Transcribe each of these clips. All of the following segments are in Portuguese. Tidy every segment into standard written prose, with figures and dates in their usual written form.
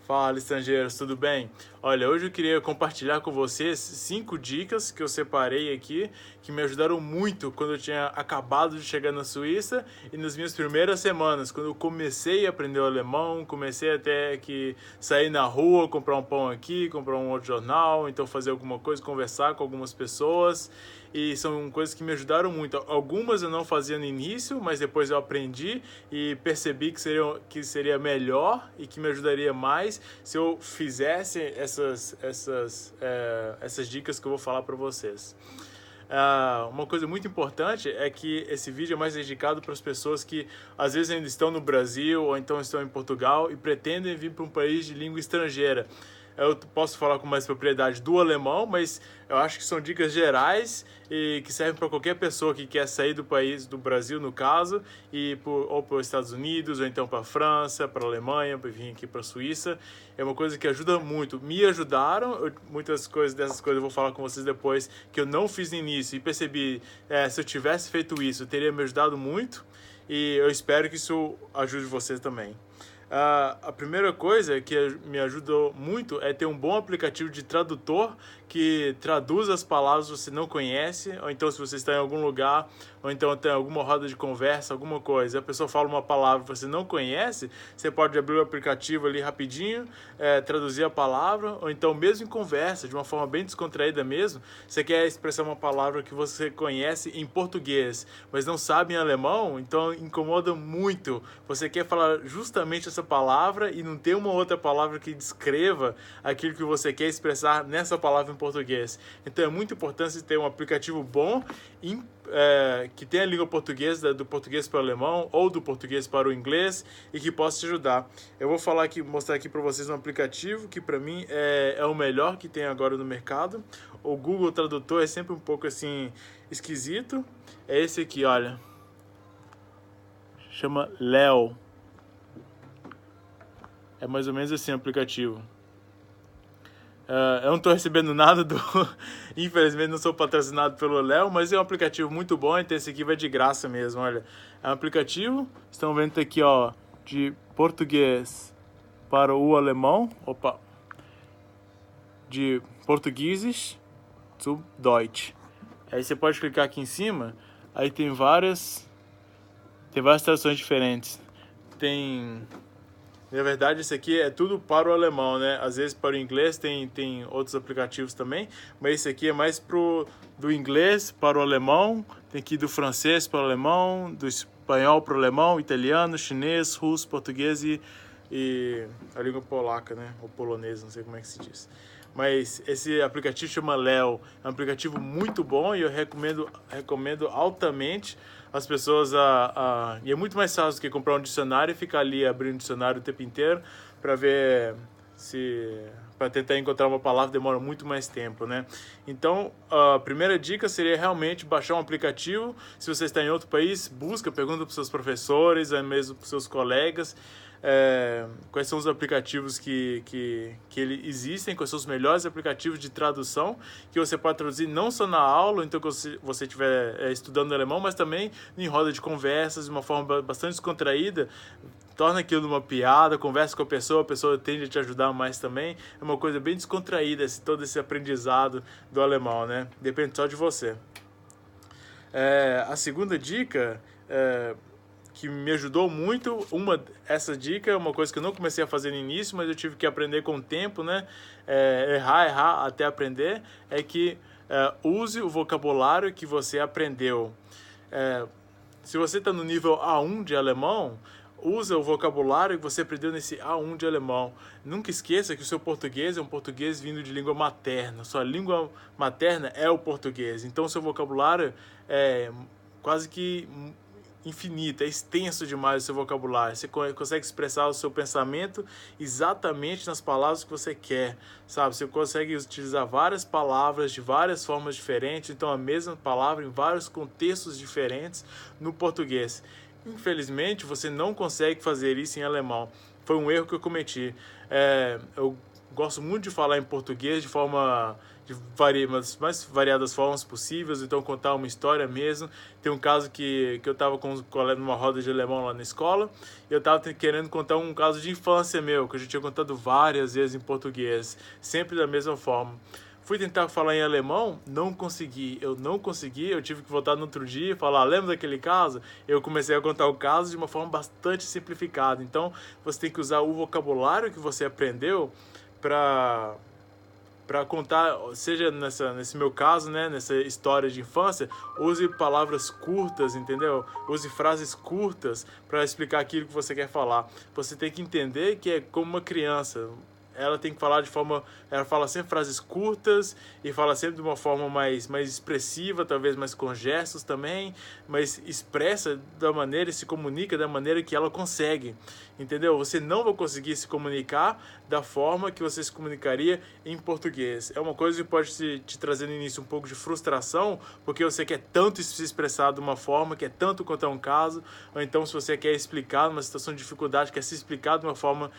Fala, estrangeiros, tudo bem? Olha, hoje eu queria compartilhar com vocês 5 dicas que eu separei aqui, que me ajudaram muito quando eu tinha acabado de chegar na Suíça e nas minhas primeiras semanas, quando eu comecei a aprender o alemão, comecei até que sair na rua, comprar um pão aqui, comprar um outro jornal, então fazer alguma coisa, conversar com algumas pessoas. E são coisas que me ajudaram muito. Algumas eu não fazia no início, mas depois eu aprendi e percebi que seria melhor e que me ajudaria mais se eu fizesse essas dicas que eu vou falar para vocês. Uma coisa muito importante é que esse vídeo é mais dedicado para as pessoas que às vezes ainda estão no Brasil ou então estão em Portugal e pretendem vir para um país de língua estrangeira. Eu posso falar com mais propriedade do alemão, mas eu acho que são dicas gerais e que servem para qualquer pessoa que quer sair do país, do Brasil no caso, ou para os Estados Unidos, ou então para a França, para a Alemanha, para vir aqui para a Suíça. É uma coisa que ajuda muito. Me ajudaram, muitas dessas coisas eu vou falar com vocês depois, que eu não fiz no início e percebi, se eu tivesse feito isso, teria me ajudado muito e eu espero que isso ajude vocês também. A primeira coisa que me ajudou muito é ter um bom aplicativo de tradutor que traduz as palavras que você não conhece, ou então se você está em algum lugar, ou então tem alguma roda de conversa, alguma coisa, a pessoa fala uma palavra que você não conhece, você pode abrir o aplicativo ali rapidinho, traduzir a palavra, ou então mesmo em conversa, de uma forma bem descontraída mesmo, você quer expressar uma palavra que você conhece em português, mas não sabe em alemão, então incomoda muito. Você quer falar justamente essa palavra e não ter uma outra palavra que descreva aquilo que você quer expressar nessa palavra em português. Então é muito importante ter um aplicativo bom que tenha a língua portuguesa, do português para o alemão ou do português para o inglês e que possa te ajudar. Eu vou mostrar aqui para vocês um aplicativo que para mim é o melhor que tem agora no mercado. O Google Tradutor é sempre um pouco assim esquisito. É esse aqui, olha. Chama Leo. É mais ou menos assim o aplicativo. Eu não estou recebendo nada Infelizmente não sou patrocinado pelo Léo, mas é um aplicativo muito bom, então esse aqui vai de graça mesmo, olha. É um aplicativo, estão vendo aqui, ó, de português para o alemão, de portugueses zu Deutsch. Aí você pode clicar aqui em cima, aí tem várias traduções diferentes. Na verdade, isso aqui é tudo para o alemão, né? Às vezes para o inglês tem outros aplicativos também, mas esse aqui é mais do inglês para o alemão, tem aqui do francês para o alemão, do espanhol para o alemão, italiano, chinês, russo, português e a língua polaca, né? Ou polonesa, não sei como é que se diz. Mas esse aplicativo chama Leo, é um aplicativo muito bom e eu recomendo altamente as pessoas e é muito mais fácil do que comprar um dicionário e ficar ali abrindo o dicionário o tempo inteiro para ver para tentar encontrar uma palavra demora muito mais tempo, né? Então, a primeira dica seria realmente baixar um aplicativo. Se você está em outro país, pergunta para os seus professores, ou mesmo para os seus colegas, quais são os aplicativos que existem, quais são os melhores aplicativos de tradução que você pode traduzir não só na aula, então que você estiver estudando alemão, mas também em roda de conversas, de uma forma bastante descontraída. Torna aquilo uma piada, conversa com a pessoa tende a te ajudar mais também. É uma coisa bem descontraída, todo esse aprendizado do alemão, né? Depende só de você. A segunda dica que me ajudou muito, essa dica é uma coisa que eu não comecei a fazer no início, mas eu tive que aprender com o tempo, né? Errar até aprender, é que use o vocabulário que você aprendeu. Se você está no nível A1 de alemão, usa o vocabulário que você aprendeu nesse A1 de alemão. Nunca esqueça que o seu português é um português vindo de língua materna. Sua língua materna é o português. Então, o seu vocabulário é quase que infinito, é extenso demais o seu vocabulário. Você consegue expressar o seu pensamento exatamente nas palavras que você quer, sabe? Você consegue utilizar várias palavras de várias formas diferentes, então a mesma palavra em vários contextos diferentes no português. Infelizmente, você não consegue fazer isso em alemão. Foi um erro que eu cometi. Eu gosto muito de falar em português de mais variadas formas possíveis, então contar uma história mesmo. Tem um caso que eu estava com os colegas numa roda de alemão lá na escola, e eu estava querendo contar um caso de infância meu, que eu já tinha contado várias vezes em português, sempre da mesma forma. Fui tentar falar em alemão, não consegui, eu tive que voltar no outro dia e falar, lembra daquele caso? Eu comecei a contar o caso de uma forma bastante simplificada. Então, você tem que usar o vocabulário que você aprendeu para contar, seja nesse meu caso, né, nessa história de infância, use palavras curtas, entendeu? Use frases curtas para explicar aquilo que você quer falar. Você tem que entender que é como uma criança. Ela tem que falar ela fala sempre frases curtas e fala sempre de uma forma mais expressiva, talvez mais com gestos também, mas expressa da maneira e se comunica da maneira que ela consegue, entendeu? Você não vai conseguir se comunicar da forma que você se comunicaria em português. É uma coisa que pode te trazer no início um pouco de frustração, porque você quer tanto se expressar de uma forma, quer tanto contar um caso, ou então se você quer explicar numa situação de dificuldade, quer se explicar de uma forma,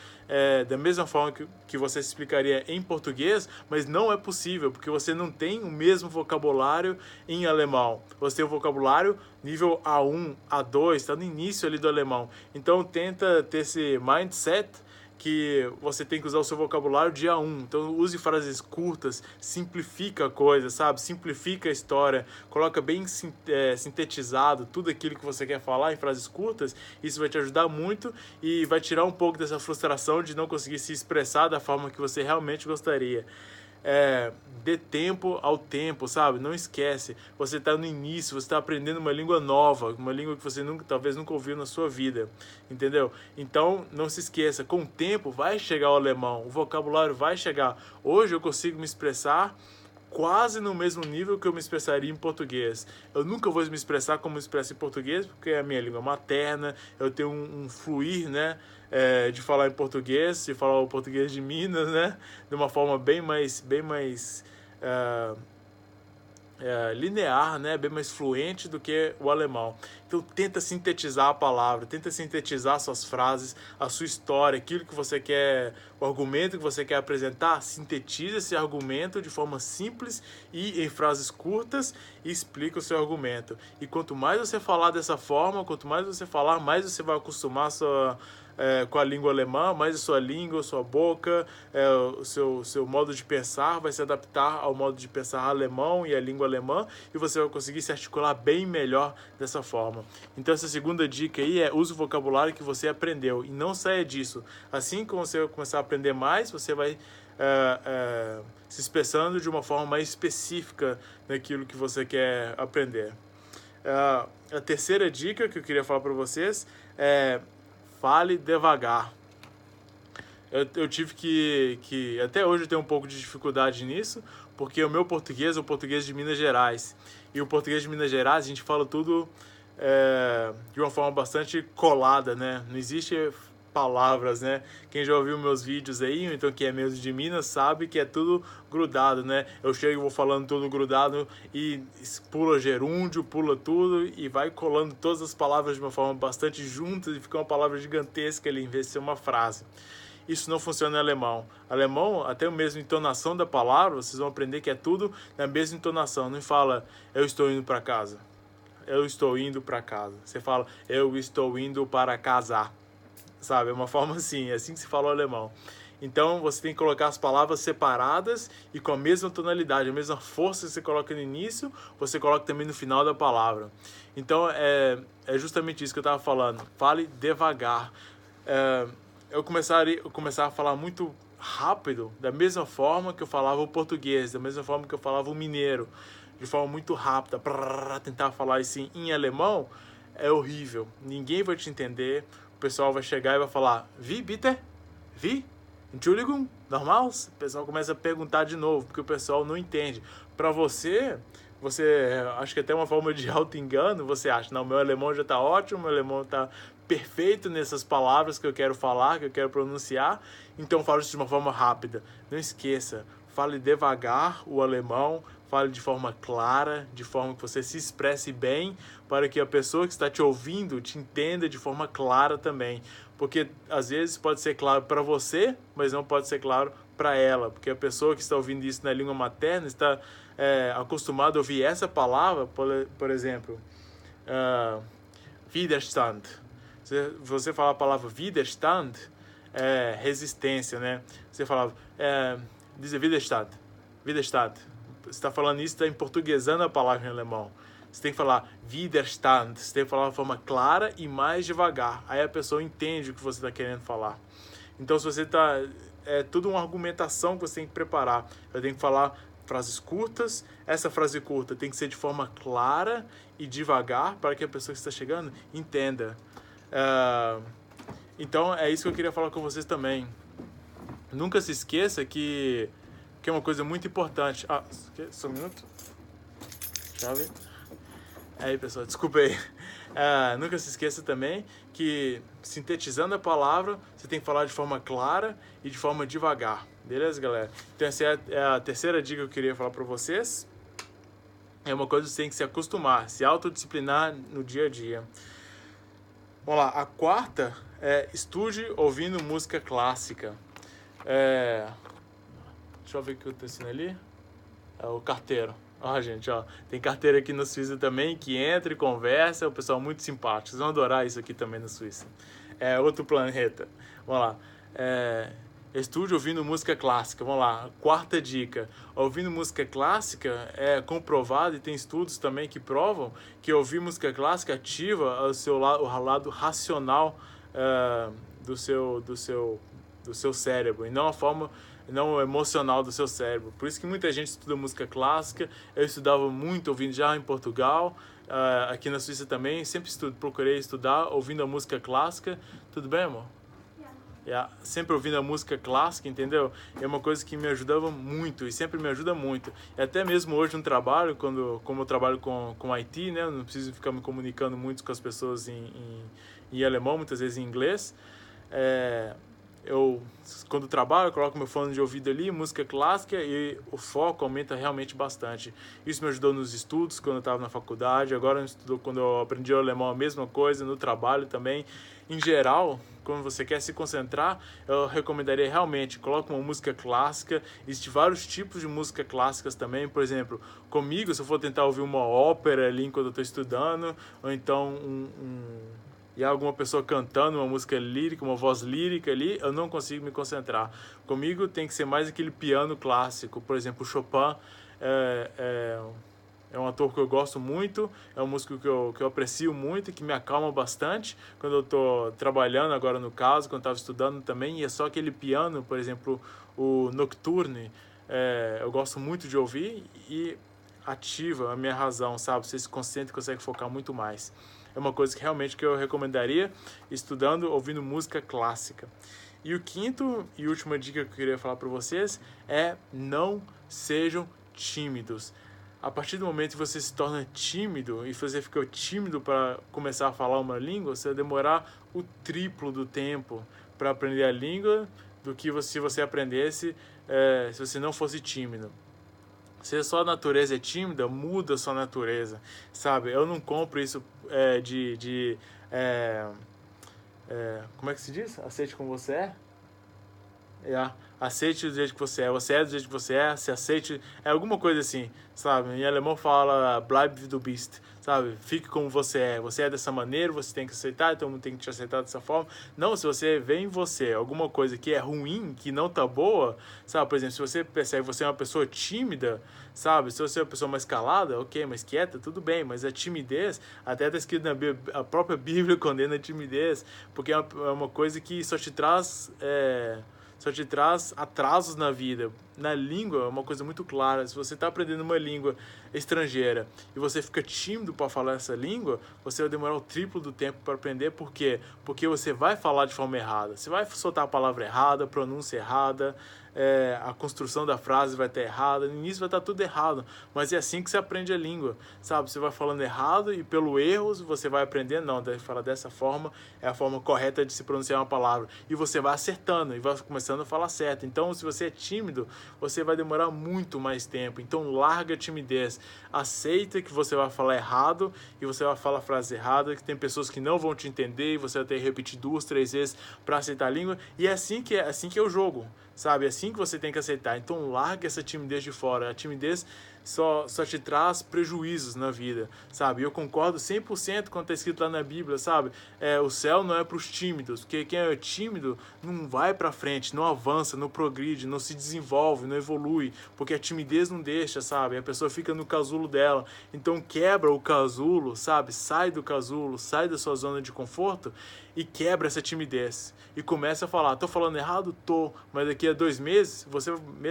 da mesma forma que você se explicaria em português, mas não é possível, porque você não tem o mesmo vocabulário em alemão. Você tem o vocabulário nível A1, A2, está no início ali do alemão. Então tenta ter esse mindset que você tem que usar o seu vocabulário de A1. Então use frases curtas, simplifica a coisa, sabe? Simplifica a história, coloca bem sintetizado tudo aquilo que você quer falar em frases curtas. Isso vai te ajudar muito e vai tirar um pouco dessa frustração de não conseguir se expressar da forma que você realmente gostaria. Dê tempo ao tempo, sabe? Não esquece, você está no início, você está aprendendo uma língua nova, uma língua que você talvez nunca ouviu na sua vida, entendeu? Então não se esqueça, com o tempo vai chegar o alemão, o vocabulário vai chegar. Hoje eu consigo me expressar quase no mesmo nível que eu me expressaria em português. Eu nunca vou me expressar como me expresso em português, porque é a minha língua materna, eu tenho um fluir, né, de falar em português, de falar o português de Minas, né, de uma forma bem mais linear, né, bem mais fluente do que o alemão. Então tenta sintetizar a palavra, tenta sintetizar suas frases, a sua história, aquilo que você quer, o argumento que você quer apresentar, sintetiza esse argumento de forma simples e em frases curtas e explica o seu argumento. E quanto mais você falar dessa forma, quanto mais você falar, mais você vai acostumar com a língua alemã, mais a sua língua, a sua boca, o seu modo de pensar vai se adaptar ao modo de pensar alemão e a língua alemã, e você vai conseguir se articular bem melhor dessa forma. Então essa segunda dica aí é: use o vocabulário que você aprendeu e não saia disso. Assim que você começar a aprender mais, você vai se expressando de uma forma mais específica naquilo que você quer aprender. A terceira dica que eu queria falar para vocês é: fale devagar. Eu tive que até hoje eu tenho um pouco de dificuldade nisso, porque o meu português é o português de Minas Gerais. E o português de Minas Gerais a gente fala tudo de uma forma bastante colada, né? Não existe palavras, né? Quem já ouviu meus vídeos aí, então que é mesmo de Minas, sabe que é tudo grudado, né? Eu chego e vou falando tudo grudado e pula gerúndio, pula tudo e vai colando todas as palavras de uma forma bastante juntas e fica uma palavra gigantesca ali em vez de ser uma frase. Isso não funciona em alemão. Alemão, até a mesma entonação da palavra, vocês vão aprender que é tudo na mesma entonação. Não fala, eu estou indo para casa. Eu estou indo para casa. Você fala, eu estou indo para casar. Sabe? É uma forma assim, é assim que se fala o alemão. Então você tem que colocar as palavras separadas e com a mesma tonalidade, a mesma força que você coloca no início, você coloca também no final da palavra. Então é justamente isso que eu estava falando. Fale devagar. Eu começava a falar muito rápido, da mesma forma que eu falava o português, da mesma forma que eu falava o mineiro, de forma muito rápida, tentar falar assim em alemão, é horrível. Ninguém vai te entender. O pessoal vai chegar e vai falar, wie bitte? Wie? Entschuldigung? Normal? O pessoal começa a perguntar de novo, porque o pessoal não entende. Para você acho que até uma forma de auto-engano, você acha, não, meu alemão já está ótimo, meu alemão está perfeito nessas palavras que eu quero falar, que eu quero pronunciar, então falo isso de uma forma rápida. Não esqueça, fale devagar o alemão, fale de forma clara, de forma que você se expresse bem, para que a pessoa que está te ouvindo te entenda de forma clara também. porque às vezes pode ser claro para você, mas não pode ser claro para ela, porque a pessoa que está ouvindo isso na língua materna está acostumada a ouvir essa palavra, por exemplo, Widerstand. Você fala a palavra Widerstand, resistência, né? Você falava, diz Widerstand, Widerstand. Você está falando isso, está em portuguesando a palavra em alemão. Você tem que falar Widerstand, você tem que falar de forma clara e mais devagar. Aí a pessoa entende o que você está querendo falar. Então, se você está... É tudo uma argumentação que você tem que preparar. Eu tenho que falar frases curtas. Essa frase curta tem que ser de forma clara e devagar para que a pessoa que está chegando entenda. Então, é isso que eu queria falar com vocês também. Nunca se esqueça que é uma coisa muito importante. Só um minuto. Chave. Aí, pessoal, desculpa aí. Nunca se esqueça também que, sintetizando a palavra, você tem que falar de forma clara e de forma devagar. Beleza, galera? Então, essa é a terceira dica que eu queria falar para vocês. É uma coisa que você tem que se acostumar, se autodisciplinar no dia a dia. Vamos lá. A quarta é estude ouvindo música clássica. Deixa eu ver o que eu tô ensinando ali. É o carteiro. Gente, tem carteira aqui na Suíça também que entra e conversa, é um pessoal muito simpático. Vocês vão adorar isso aqui também na Suíça. É outro planeta. Vamos lá. Estude ouvindo música clássica. Vamos lá. Quarta dica. Ouvindo música clássica é comprovado, e tem estudos também que provam que ouvir música clássica ativa o lado racional do seu cérebro, e não a forma não emocional do seu cérebro. Por isso que muita gente estuda música clássica. Eu estudava muito ouvindo já em Portugal, aqui na Suíça também, sempre procurei estudar ouvindo a música clássica. Tudo bem, amor? Sempre ouvindo a música clássica, entendeu? É uma coisa que me ajudava muito e sempre me ajuda muito. E até mesmo hoje no trabalho, como eu trabalho com IT, né? Eu não preciso ficar me comunicando muito com as pessoas em alemão, muitas vezes em inglês. Quando trabalho, eu coloco meu fone de ouvido ali, música clássica, e o foco aumenta realmente bastante. Isso me ajudou nos estudos, quando eu estava na faculdade. Agora, quando eu aprendi o alemão, a mesma coisa, no trabalho também. Em geral, quando você quer se concentrar, eu recomendaria realmente, coloque uma música clássica. Existem vários tipos de música clássicas também. Por exemplo, comigo, se eu for tentar ouvir uma ópera ali enquanto eu estou estudando, ou então e alguma pessoa cantando uma música lírica, uma voz lírica ali, eu não consigo me concentrar. Comigo tem que ser mais aquele piano clássico. Por exemplo, Chopin é um ator que eu gosto muito, é um músico que eu aprecio muito e que me acalma bastante quando eu estou trabalhando, agora no caso, quando eu estava estudando também, e é só aquele piano, por exemplo, o Nocturne, eu gosto muito de ouvir e ativa a minha razão, sabe? Você se concentra e consegue focar muito mais. É uma coisa que realmente eu recomendaria, estudando, ouvindo música clássica. E o quinto e última dica que eu queria falar para vocês é: não sejam tímidos. A partir do momento que você se torna tímido e você fica tímido para começar a falar uma língua, você vai demorar o triplo do tempo para aprender a língua do que se você aprendesse se você não fosse tímido. Se a sua natureza é tímida, muda a sua natureza, sabe? Eu não compro isso como é que se diz? Aceite como você é? Aceite do jeito que você é do jeito que você é, se aceite, é alguma coisa assim, sabe? Em alemão fala bleib wie du bist, sabe? Fique como você é dessa maneira, você tem que aceitar, então tem que te aceitar dessa forma. Não, se você vê em você alguma coisa que é ruim, que não tá boa, sabe? Por exemplo, se você percebe que você é uma pessoa tímida, sabe? Se você é uma pessoa mais calada, ok, mais quieta, tudo bem, mas a timidez, até está escrito na Bíblia, a própria Bíblia condena a timidez, porque é uma coisa que só te traz atrasos na vida. Na língua é uma coisa muito clara. Se você está aprendendo uma língua estrangeira e você fica tímido para falar essa língua, você vai demorar o triplo do tempo para aprender. Por quê? Porque você vai falar de forma errada. Você vai soltar a palavra errada, a pronúncia errada, a construção da frase vai estar errada, no início vai estar tudo errado, mas é assim que você aprende a língua, sabe? Você vai falando errado e pelo erro você vai aprender, não, deve falar dessa forma, é a forma correta de se pronunciar uma palavra, e você vai acertando e vai começando a falar certo. Então, se você é tímido, você vai demorar muito mais tempo. Então larga a timidez, aceita que você vai falar errado e você vai falar a frase errada, que tem pessoas que não vão te entender e você vai ter que repetir 2, 3 vezes para aceitar a língua, e é assim que é o jogo, sabe? É assim que você tem que aceitar. Então larga essa timidez de fora. A timidez só te traz prejuízos na vida, sabe? Eu concordo 100% com o que está escrito lá na Bíblia, sabe? O céu não é para os tímidos, porque quem é tímido não vai para frente, não avança, não progride, não se desenvolve, não evolui, porque a timidez não deixa, sabe? A pessoa fica no casulo dela. Então quebra o casulo, sabe? Sai do casulo, sai da sua zona de conforto e quebra essa timidez. E começa a falar, tô falando errado? Tô, mas daqui a 2 meses,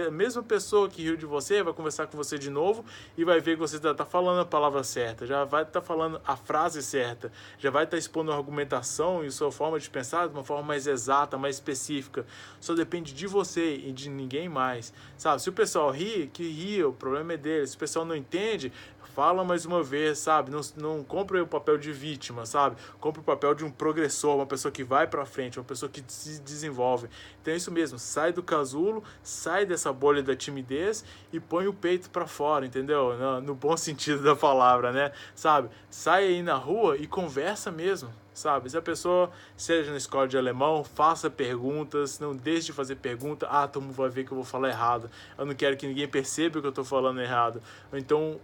a mesma pessoa que riu de você vai conversar com você de novo e vai ver que você está falando a palavra certa, já vai estar falando a frase certa, já vai estar expondo a argumentação e sua forma de pensar de uma forma mais exata, mais específica. Só depende de você e de ninguém mais, sabe? Se o pessoal ri, que ria, o problema é dele. Se o pessoal não entende, fala mais uma vez, sabe? Não compre o papel de vítima, sabe? Compre o papel de um progressor, uma pessoa que vai pra frente, uma pessoa que se desenvolve. Então é isso mesmo, sai do casulo, sai dessa bolha da timidez e põe o peito pra fora, entendeu? No bom sentido da palavra, né? Sabe? Sai aí na rua e conversa mesmo, sabe? Se a pessoa seja na escola de alemão, faça perguntas, não deixe de fazer pergunta. Todo mundo vai ver que eu vou falar errado. Eu não quero que ninguém perceba que eu estou falando errado. Então,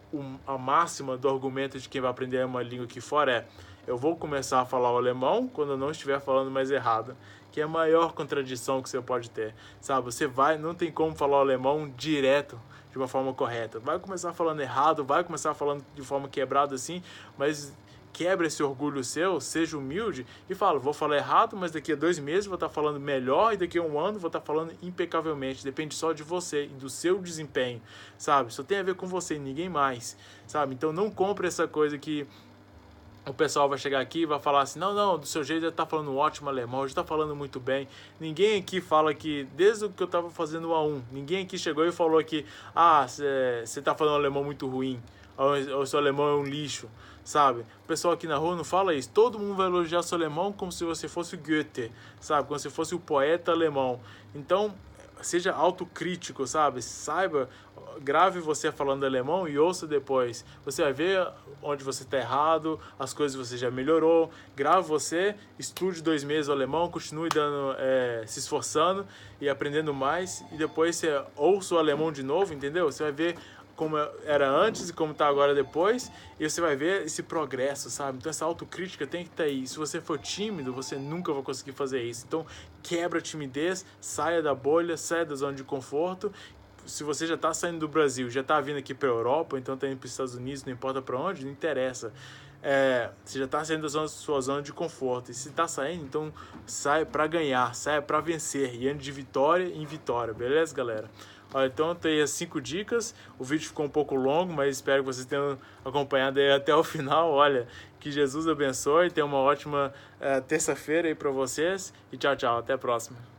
a máxima do argumento de quem vai aprender uma língua aqui fora é: eu vou começar a falar o alemão quando eu não estiver falando mais errado. Que é a maior contradição que você pode ter, sabe? Não tem como falar o alemão direto, de uma forma correta. Vai começar falando errado, vai começar falando de forma quebrada assim, mas quebra esse orgulho seu, seja humilde e fala, vou falar errado, mas daqui a 2 meses vou estar falando melhor e daqui a 1 ano vou estar falando impecavelmente. Depende só de você e do seu desempenho, sabe? Só tem a ver com você e ninguém mais, sabe? Então não compre essa coisa que o pessoal vai chegar aqui e vai falar assim, não, do seu jeito já está falando um ótimo alemão, já está falando muito bem. Ninguém aqui fala que, desde o que eu estava fazendo o A1, ninguém aqui chegou e falou que, você está falando um alemão muito ruim, ou seu alemão é um lixo, sabe? O pessoal aqui na rua não fala isso. Todo mundo vai elogiar seu alemão como se você fosse o Goethe, sabe? Como se fosse o poeta alemão. Então, seja autocrítico, sabe? Saiba, grave você falando alemão e ouça depois. Você vai ver onde você está errado, as coisas você já melhorou. Grave você, estude 2 meses o alemão, continue se esforçando e aprendendo mais. E depois você ouça o alemão de novo, entendeu? Você vai ver como era antes e como está agora depois, e você vai ver esse progresso, sabe? Então essa autocrítica tem que estar aí. Se você for tímido, você nunca vai conseguir fazer isso. Então quebra a timidez, saia da bolha, saia da zona de conforto. Se você já está saindo do Brasil, já está vindo aqui para a Europa, então está indo para os Estados Unidos, não importa para onde, não interessa. Você já está saindo da sua zona de conforto. E se está saindo, então saia para ganhar, saia para vencer, e ande de vitória em vitória, beleza, galera? Então eu tenho as 5 dicas. O vídeo ficou um pouco longo, mas espero que vocês tenham acompanhado aí até o final. Olha, que Jesus abençoe, tenha uma ótima terça-feira aí para vocês e tchau, até a próxima.